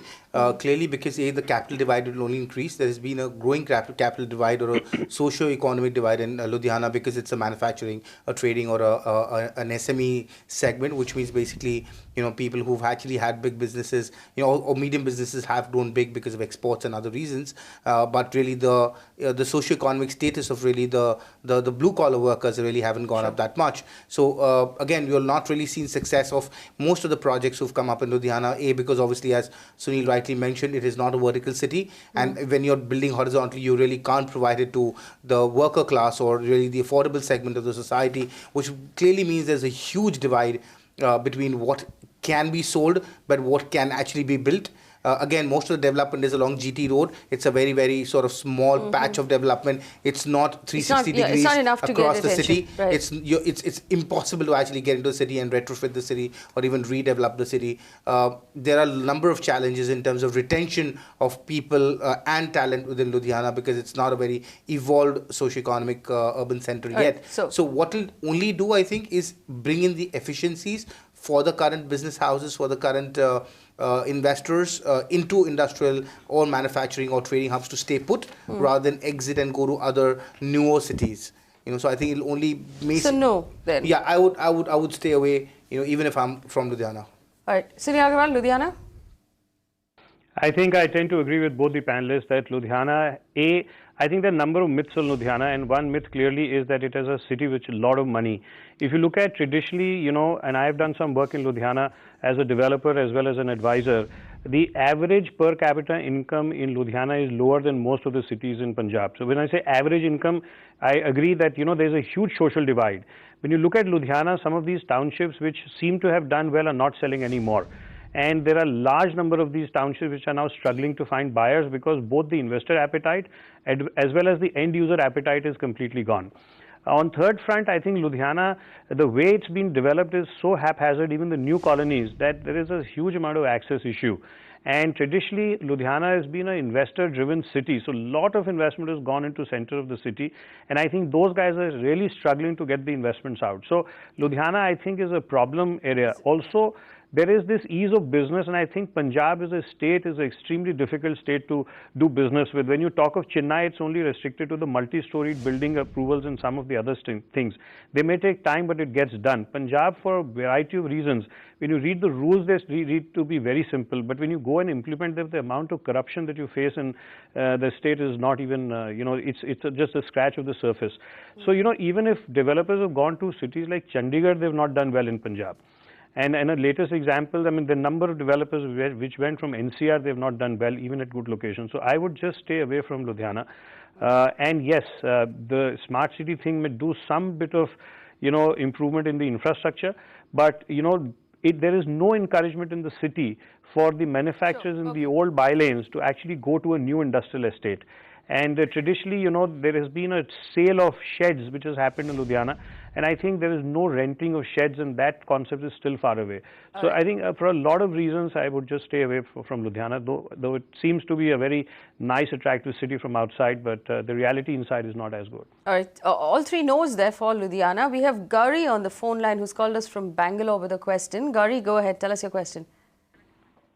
Clearly, because the capital divide will only increase. There has been a growing capital divide or a socio-economic divide in Ludhiana because it's a manufacturing, a trading, or an SME segment, which means basically, people who've actually had big businesses, or medium businesses have grown big because of exports and other reasons. But really, the socio-economic status of really the blue-collar workers really haven't gone up that much. So again, you're not really seen success of most of the projects who've come up in Ludhiana. Because obviously, as Sunil rightly mentioned, it is not a vertical city, and when you're building horizontally, you really can't provide it to the worker class or really the affordable segment of the society, which clearly means there's a huge divide between what can be sold but what can actually be built. Again, most of the development is along GT Road. It's a very, very sort of small patch of development. It's not 360 degrees it's not enough to across get the attention. city. Right. It's impossible to actually get into the city and retrofit the city or even redevelop the city. There are a number of challenges in terms of retention of people and talent within Ludhiana because it's not a very evolved socioeconomic urban center yet. So what will only do, I think, is bring in the efficiencies for the current business houses, for the current investors into industrial or manufacturing or trading hubs to stay put rather than exit and go to other newer cities. So I think it'll only make. So no, then. Yeah, I would stay away. Even if I'm from Ludhiana. All right, Sunil Agarwal, Ludhiana. I think I tend to agree with both the panelists that Ludhiana, I think there are a number of myths on Ludhiana, and one myth clearly is that it is a city with a lot of money. If you look at traditionally, and I have done some work in Ludhiana as a developer as well as an advisor, the average per capita income in Ludhiana is lower than most of the cities in Punjab. So when I say average income, I agree that, there's a huge social divide. When you look at Ludhiana, some of these townships which seem to have done well are not selling anymore. And there are a large number of these townships which are now struggling to find buyers because both the investor appetite as well as the end user appetite is completely gone. On third front, I think Ludhiana, the way it's been developed is so haphazard, even the new colonies, that there is a huge amount of access issue. And traditionally, Ludhiana has been an investor-driven city. So a lot of investment has gone into center of the city. And I think those guys are really struggling to get the investments out. So Ludhiana, I think, is a problem area. Also, there is this ease of business, and I think Punjab as a state is an extremely difficult state to do business with. When you talk of Chennai, it's only restricted to the multi-storied building approvals and some of the other things. They may take time, but it gets done. Punjab, for a variety of reasons, when you read the rules, they read to be very simple. But when you go and implement them, the amount of corruption that you face in the state is not even, it's just a scratch of the surface. So, even if developers have gone to cities like Chandigarh, they've not done well in Punjab. And in a latest example, I mean, the number of developers which went from NCR, they've not done well, even at good locations. So I would just stay away from Ludhiana. And yes, the smart city thing may do some bit of, improvement in the infrastructure. But, there is no encouragement in the city for the manufacturers in the old bylanes to actually go to a new industrial estate. And traditionally, there has been a sale of sheds which has happened in Ludhiana. And I think there is no renting of sheds, and that concept is still far away. So I think for a lot of reasons, I would just stay away from Ludhiana, though it seems to be a very nice, attractive city from outside, but the reality inside is not as good. All right, all three no's there for Ludhiana. We have Gauri on the phone line who's called us from Bangalore with a question. Gauri, go ahead, tell us your question.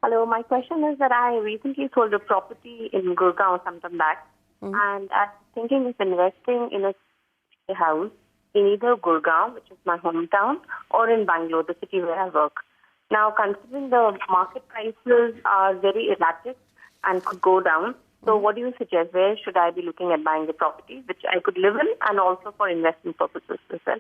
Hello, my question is that I recently sold a property in Gurgaon sometime back, and I'm thinking of investing in a house in either Gurgaon, which is my hometown, or in Bangalore, the city where I work. Now, considering the market prices are very erratic and could go down, so what do you suggest? Where should I be looking at buying the property, which I could live in and also for investment purposes as well?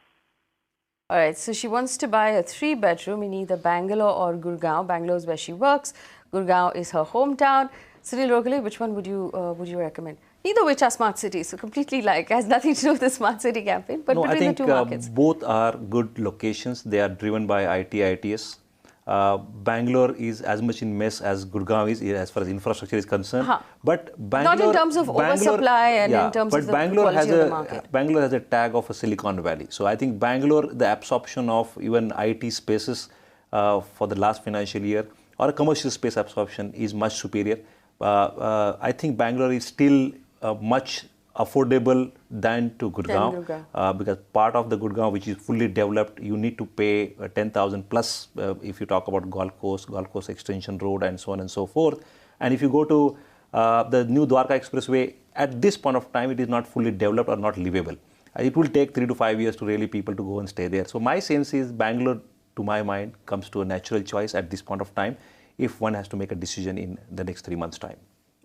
All right, so she wants to buy a 3-bedroom in either Bangalore or Gurgaon. Bangalore is where she works. Gurgaon is her hometown. Sunil Rokhale, which one would you recommend? Neither which are smart cities, so completely has nothing to do with the smart city campaign, but between the two markets. Both are good locations. They are driven by IT, ITS. Bangalore is as much in mess as Gurgaon is as far as infrastructure is concerned. But Bangalore, not in terms of oversupply and in terms of the quality of the market. Bangalore has a tag of a Silicon Valley. So I think Bangalore, the absorption of even IT spaces for the last financial year or a commercial space absorption is much superior. I think Bangalore is still much affordable than to Gurgaon, because part of the Gurgaon which is fully developed, you need to pay 10,000 plus if you talk about Golf Course Extension Road and so on and so forth. And if you go to the new Dwarka Expressway, at this point of time, it is not fully developed or not livable. It will take 3 to 5 years to really people to go and stay there. So my sense is Bangalore, to my mind, comes to a natural choice at this point of time if one has to make a decision in the next 3 months' time.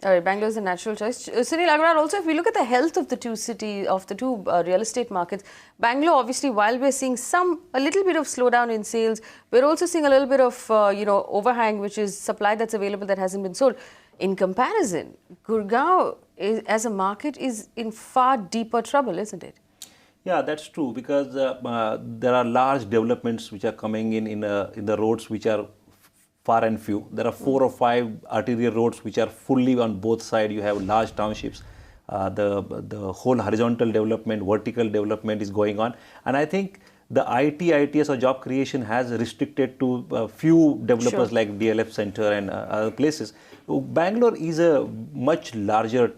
All right, Bangalore is a natural choice. Sunil Agarwal, also, if we look at the health of the two real estate markets, Bangalore, obviously, while we're seeing a little bit of slowdown in sales, we're also seeing a little bit of, overhang, which is supply that's available that hasn't been sold. In comparison, Gurgaon, as a market, is in far deeper trouble, isn't it? Yeah, that's true, because there are large developments which are coming in the roads which are far and few. There are 4 or 5 arterial roads which are fully on both sides. You have large townships. The whole horizontal development, vertical development is going on. And I think the ITS or job creation has restricted to a few developers like DLF Center and other places. So Bangalore is a much larger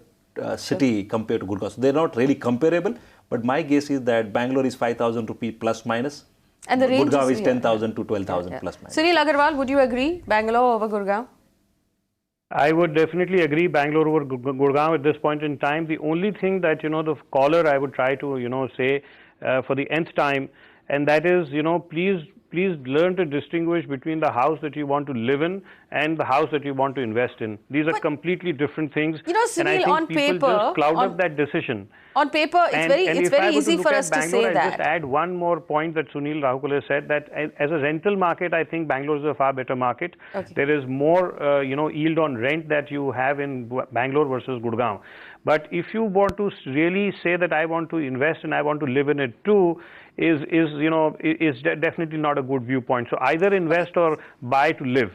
city compared to Gurgaon. So they're not really comparable. But my guess is that Bangalore is 5,000 rupees plus minus. And the range Gurgaon is 10,000 to 12,000 plus minus. Sunil Agarwal, would you agree? Bangalore over Gurgaon? I would definitely agree Bangalore over Gurgaon at this point in time. The only thing that, the caller I would try to, say for the nth time, and that is, please learn to distinguish between the house that you want to live in and the house that you want to invest in. These are completely different things. Sunil, and I think on people paper, just cloud up that decision. On paper, it's very easy for us to say that. I'll just add one more point that Sunil Rahul has said, that as a rental market, I think Bangalore is a far better market. Okay. There is more, yield on rent that you have in Bangalore versus Gurgaon. But if you want to really say that I want to invest and I want to live in it too, is definitely not a good viewpoint. So either invest or buy to live.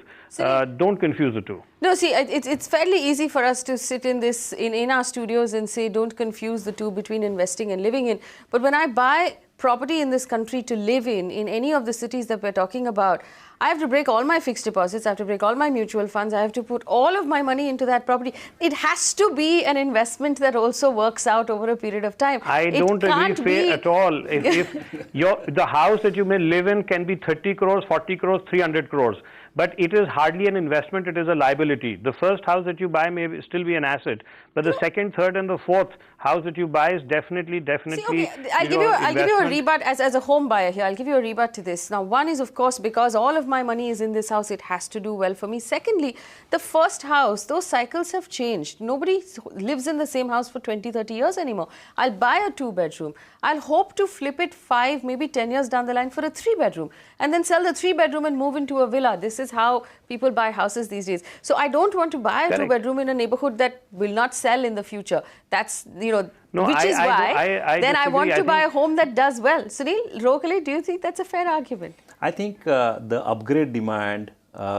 Don't confuse the two. No, see, it's fairly easy for us to sit in our studios and say, don't confuse the two between investing and living in. But when I buy property in this country to live in any of the cities that we're talking about, I have to break all my fixed deposits, I have to break all my mutual funds, I have to put all of my money into that property. It has to be an investment that also works out over a period of time. I don't agree at all. If the house that you may live in can be 30 crores, 40 crores, 300 crores. But it is hardly an investment, it is a liability. The first house that you buy may still be an asset, but the second, third and the fourth house that you buy is definitely See, okay, I'll give you a rebut as a home buyer here. I'll give you a rebut to this. Now, one is, of course, because all of my money is in this house, it has to do well for me. Secondly, the first house, those cycles have changed. Nobody lives in the same house for 20, 30 years anymore. I'll buy a 2-bedroom. I'll hope to flip it 5, maybe 10 years down the line for a 3-bedroom and then sell the 3-bedroom and move into a villa. This is how people buy houses these days. So I don't want to buy a 2-bedroom in a neighborhood that will not sell in the future. That's, which is why then I want to buy a home that does well. Sunil, locally, do you think that's a fair argument? I think the upgrade demand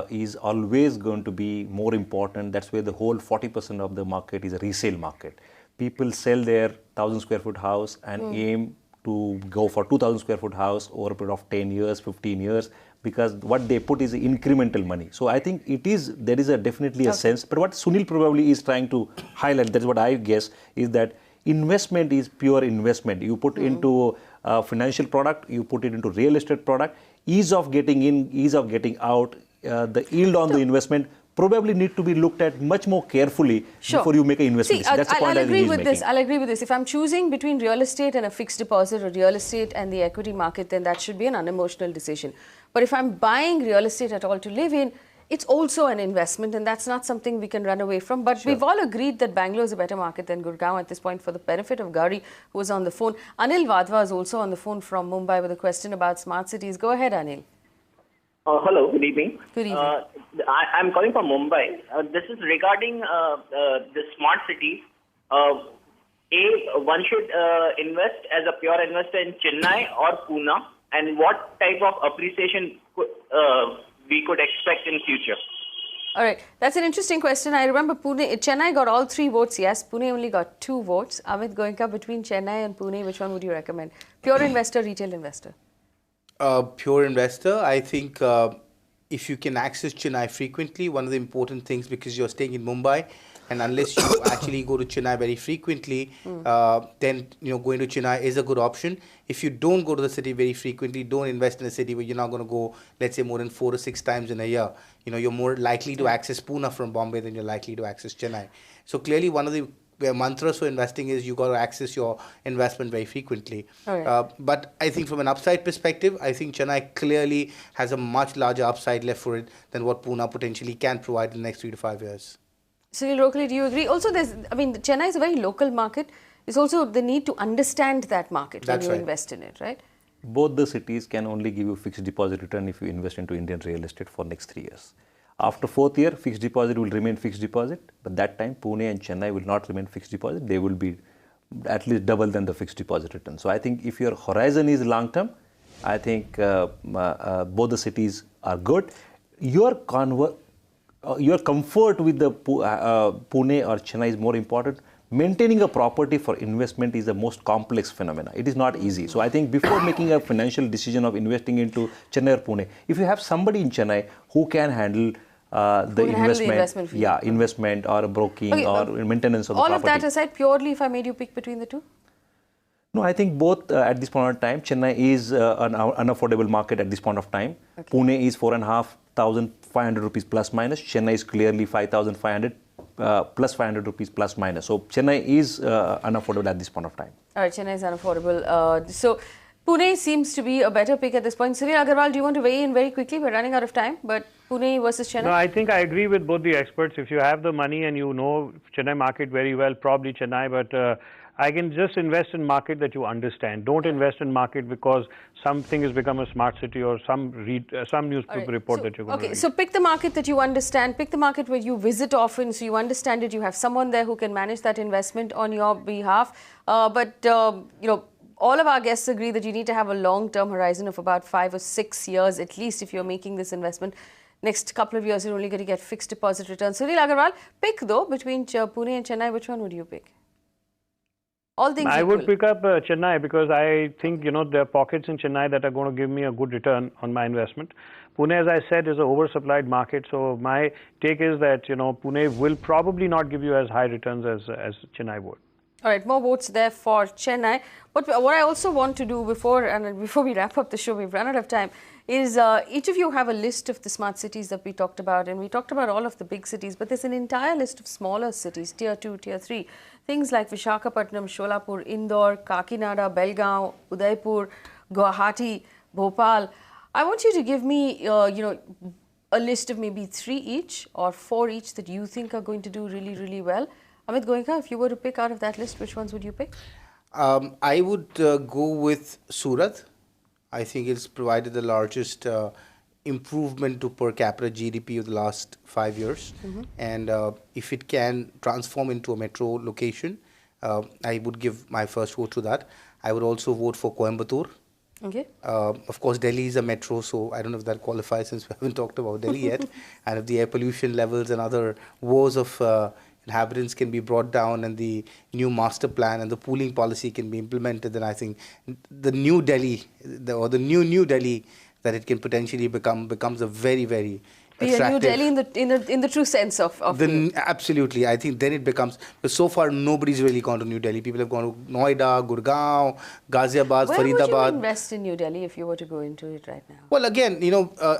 is always going to be more important. That's where the whole 40% of the market is a resale market. People sell their 1,000 square foot house and aim to go for 2,000 square foot house over a period of 10 years, 15 years, because what they put is incremental money. So I think there is definitely a sense, but what Sunil probably is trying to highlight, that's what I guess, is that investment is pure investment. You put into a financial product, you put it into real estate product, ease of getting in, ease of getting out, the yield on the investment probably need to be looked at much more carefully before you make an investment. See, I'll agree with this. I'll agree with this. If I'm choosing between real estate and a fixed deposit or real estate and the equity market, then that should be an unemotional decision. But if I'm buying real estate at all to live in, it's also an investment, and that's not something we can run away from. But we've all agreed that Bangalore is a better market than Gurgaon at this point, for the benefit of Gauri, who is on the phone. Anil Vadhva is also on the phone from Mumbai with a question about smart cities. Go ahead, Anil. Hello, good evening. Good evening. I'm calling from Mumbai. This is regarding the smart cities. One should invest as a pure investor in Chennai or Pune, and what type of appreciation we could expect in future? All right, that's an interesting question. I remember Chennai got all 3 votes, yes. Pune only got 2 votes. Amit Goenka, between Chennai and Pune, which one would you recommend? Pure investor, retail investor? Pure investor. I think if you can access Chennai frequently, one of the important things, because you're staying in Mumbai, and unless you actually go to Chennai very frequently, then going to Chennai is a good option. If you don't go to the city very frequently, don't invest in a city where you're not going to go, let's say, more than 4 or 6 times in a year. You're more likely to access Pune from Bombay than you're likely to access Chennai. So clearly, one of the mantras for investing is you got to access your investment very frequently. But I think from an upside perspective, I think Chennai clearly has a much larger upside left for it than what Pune potentially can provide in the next 3 to 5 years. Sunil Rokhli, do you agree? Also, Chennai is a very local market. It's also the need to understand that market when you invest in it, right? Both the cities can only give you fixed deposit return if you invest into Indian real estate for next 3 years. After 4th year, fixed deposit will remain fixed deposit, but that time Pune and Chennai will not remain fixed deposit. They will be at least double than the fixed deposit return. So I think if your horizon is long term, I think both the cities are good. Your comfort with the Pune or Chennai is more important. Maintaining a property for investment is the most complex phenomena. It is not easy. So I think before making a financial decision of investing into Chennai or Pune, if you have somebody in Chennai who can handle the investment, investment or broking or maintenance of the property. All of that aside, purely if I made you pick between the two? No, I think both at this point of time. Chennai is an unaffordable market at this point of time. Pune is 4,500 rupees plus minus. Chennai is clearly 5,500 plus 500 rupees plus minus. So Chennai is unaffordable at this point of time. All right, Chennai is unaffordable. So Pune seems to be a better pick at this point. Sunil Agarwal, do you want to weigh in very quickly? We're running out of time, but Pune versus Chennai? No, I think I agree with both the experts. If you have the money and you know Chennai market very well, probably Chennai, but I can just invest in market that you understand. Don't invest in market because something has become a smart city or some newspaper report that you're going to read. So pick the market that you understand. Pick the market where you visit often, so you understand it. You have someone there who can manage that investment on your behalf. All of our guests agree that you need to have a long-term horizon of about 5 or 6 years at least if you're making this investment. Next couple of years, you're only going to get fixed deposit returns. Sunil Agarwal, pick though between Pune and Chennai. Which one would you pick? All things I would pick up Chennai because I think, there are pockets in Chennai that are going to give me a good return on my investment. Pune, as I said, is an oversupplied market. So my take is that, Pune will probably not give you as high returns as Chennai would. All right, more votes there for Chennai. But what I also want to do before we wrap up the show, we've run out of time, is each of you have a list of the smart cities that we talked about. And we talked about all of the big cities, but there's an entire list of smaller cities, Tier 2, Tier 3. Things like Visakhapatnam, Sholapur, Indore, Kakinada, Belgaum, Udaipur, Guwahati, Bhopal. I want you to give me, a list of maybe 3 each or 4 each that you think are going to do really, really well. Amit Goenka, if you were to pick out of that list, which ones would you pick? I would go with Surat. I think it's provided the largest improvement to per capita GDP of the last 5 years. And if it can transform into a metro location, I would give my first vote to that. I would also vote for Coimbatore. Okay. Of course, Delhi is a metro, so I don't know if that qualifies since we haven't talked about Delhi yet. And if the air pollution levels and other woes of inhabitants can be brought down and the new master plan and the pooling policy can be implemented, then I think the new Delhi, or the new Delhi that it can potentially becomes a very, very attractive. A new Delhi in the true sense of absolutely. I think then it becomes, because so far nobody's really gone to New Delhi. People have gone to Noida, Gurgaon, Ghaziabad, Faridabad. Where would you invest in New Delhi if you were to go into it right now? Well, again,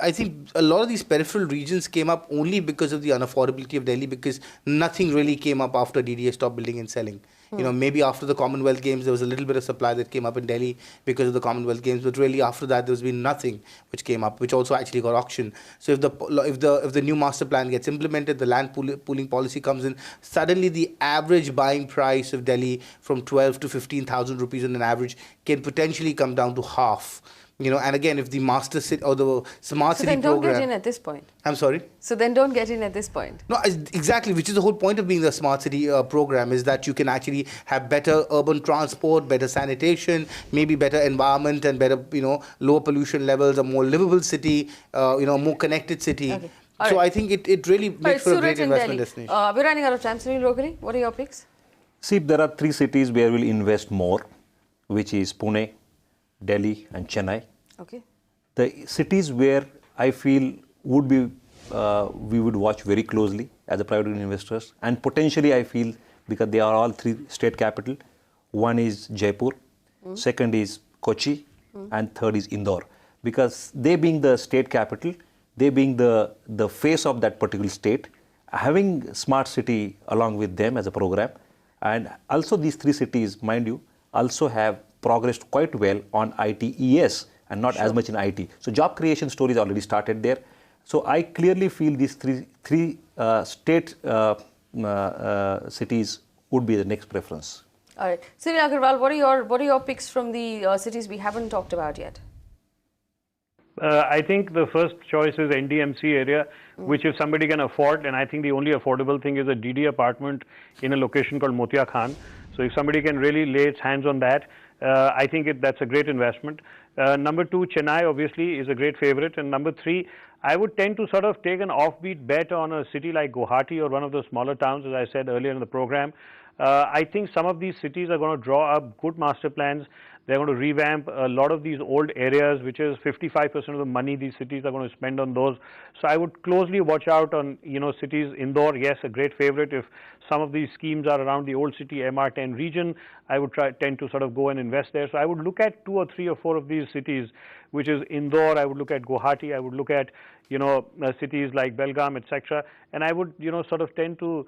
I think a lot of these peripheral regions came up only because of the unaffordability of Delhi, because nothing really came up after DDA stopped building and selling. Maybe after the Commonwealth Games, there was a little bit of supply that came up in Delhi because of the Commonwealth Games, but really after that, there's been nothing which came up, which also actually got auctioned. So if the new master plan gets implemented, the land pooling policy comes in, suddenly the average buying price of Delhi from 12 to 15,000 rupees on an average can potentially come down to half. And again, if the master city or the smart city program... So then don't get in at this point. I'm sorry? So then don't get in at this point. No, exactly, which is the whole point of being the smart city program, is that you can actually have better urban transport, better sanitation, maybe better environment and better, lower pollution levels, a more livable city, more connected city. Okay. So I think it really makes for a great investment destination. We're running out of time. Sunil Rokhli, what are your picks? See, there are 3 cities where we'll invest more, which is Pune, Delhi and Chennai. Okay. The cities where I feel would be we would watch very closely as a private investors. And potentially, I feel, because they are all three state capital. One is Jaipur, second is Kochi, and third is Indore. Because they being the state capital, they being the face of that particular state, having smart city along with them as a program. And also these three cities, mind you, also have progressed quite well on ITES and not as much in IT. So job creation stories already started there. So I clearly feel these three state cities would be the next preference. All right. Sunil Agarwal, what are your picks from the cities we haven't talked about yet? I think the first choice is NDMC area, which if somebody can afford, and I think the only affordable thing is a DD apartment in a location called Motia Khan. So if somebody can really lay its hands on that, I think that's a great investment. Number two, Chennai obviously is a great favorite. And number three, I would tend to sort of take an offbeat bet on a city like Guwahati or one of the smaller towns, as I said earlier in the program. I think some of these cities are going to draw up good master plans. They're going to revamp a lot of these old areas, which is 55% of the money these cities are going to spend on those. So I would closely watch out on, cities. Indore, yes, a great favorite. If some of these schemes are around the old city MR10 region, I would tend to sort of go and invest there. So I would look at 2 or 3 or 4 of these cities, which is Indore. I would look at Guwahati. I would look at, cities like Belgaum, etc. And I would, sort of tend to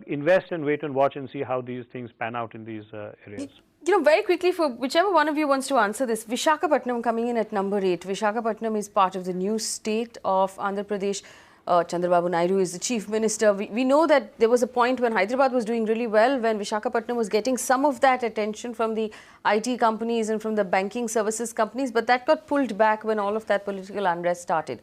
invest and wait and watch and see how these things pan out in these areas. Very quickly, for whichever one of you wants to answer this, Visakhapatnam coming in at number 8. Visakhapatnam is part of the new state of Andhra Pradesh. Chandrababu Naidu is the chief minister. We know that there was a point when Hyderabad was doing really well, when Visakhapatnam was getting some of that attention from the IT companies and from the banking services companies, but that got pulled back when all of that political unrest started.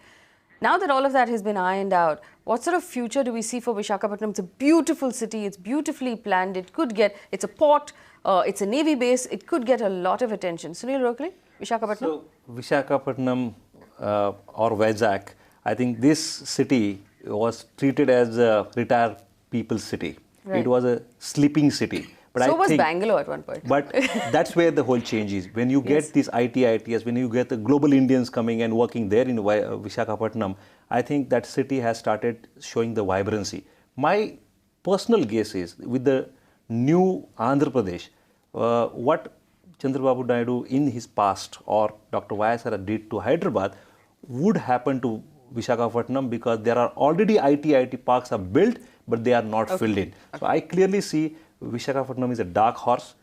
Now that all of that has been ironed out, what sort of future do we see for Visakhapatnam? It's a beautiful city. It's beautifully planned. It's a port. It's a Navy base. It could get a lot of attention. Sunil Rokhli, Visakhapatnam? So, Visakhapatnam or Vizag, I think this city was treated as a retired people's city. Right. It was a sleeping city. But so was Bangalore at one point. But that's where the whole change is. When you get these ITs, when you get the global Indians coming and working there in Visakhapatnam, I think that city has started showing the vibrancy. My personal guess is, with the new Andhra Pradesh, what Chandrababu Naidu in his past or Dr. YSR did to Hyderabad would happen to Visakhapatnam, because there are already IT parks are built, but they are not filled in. So I clearly see Visakhapatnam is a dark horse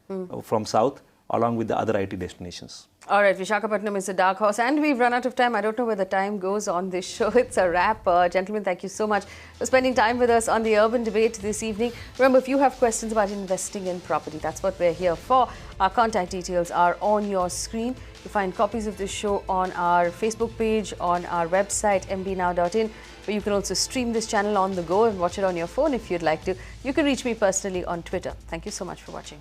from south, along with the other IT destinations. All right, Visakhapatnam is a dark horse, and we've run out of time. I don't know where the time goes on this show. It's a wrap. Gentlemen, thank you so much for spending time with us on the Urban Debate this evening. Remember, if you have questions about investing in property, that's what we're here for. Our contact details are on your screen. You find copies of this show on our Facebook page, on our website, mbnow.in, where you can also stream this channel on the go and watch it on your phone if you'd like to. You can reach me personally on Twitter. Thank you so much for watching.